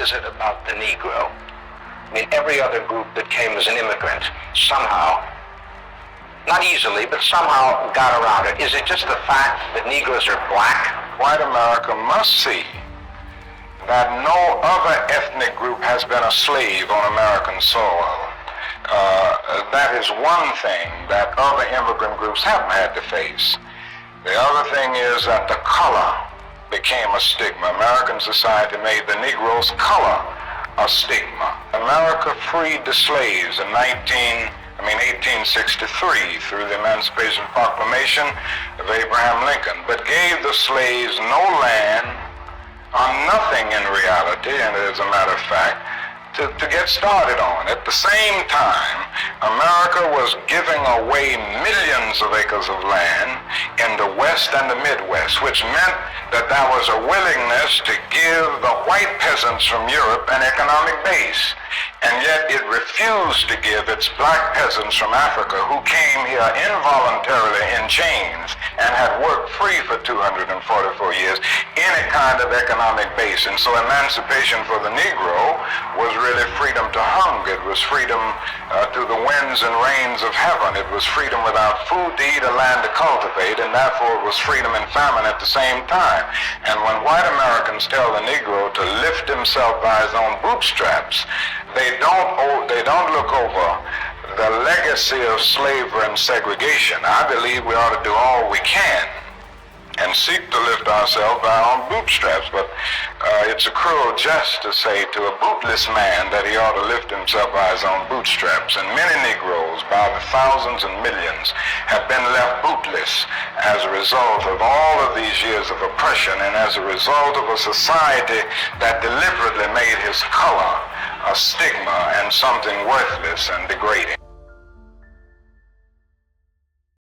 is it about the Negro? I mean, every other group that came as an immigrant somehow, not easily, but somehow got around it. Is it just the fact that Negroes are black? White America must see that no other ethnic group has been a slave on American soil. That is one thing that other immigrant groups haven't had to face. The other thing is that the color became a stigma. American society made the Negro's color a stigma. America freed the slaves in 1863 through the Emancipation Proclamation of Abraham Lincoln, but gave the slaves no land or nothing in reality, and as a matter of fact, to get started on. At the same time, America was giving away millions of acres of land in the West and the Midwest, which meant that there was a willingness to give the white peasants from Europe an economic base. And yet it refused to give its black peasants from Africa, who came here involuntarily in chains and had worked free for 244 years, any kind of economic base. And so emancipation for the Negro was really freedom to hunger. It was freedom to the winds and rains of heaven. It was freedom without food to eat or land to cultivate, and therefore it was freedom and famine at the same time. And when white Americans tell the Negro to lift himself by his own bootstraps, they don't look over the legacy of slavery and segregation. I believe we ought to do all we can and seek to lift ourselves by our own bootstraps, but it's a cruel jest to say to a bootless man that he ought to lift himself by his own bootstraps. And many Negroes, by the thousands and millions, have been left bootless as a result of all of these years of oppression and as a result of a society that deliberately made his color a stigma and something worthless and degrading.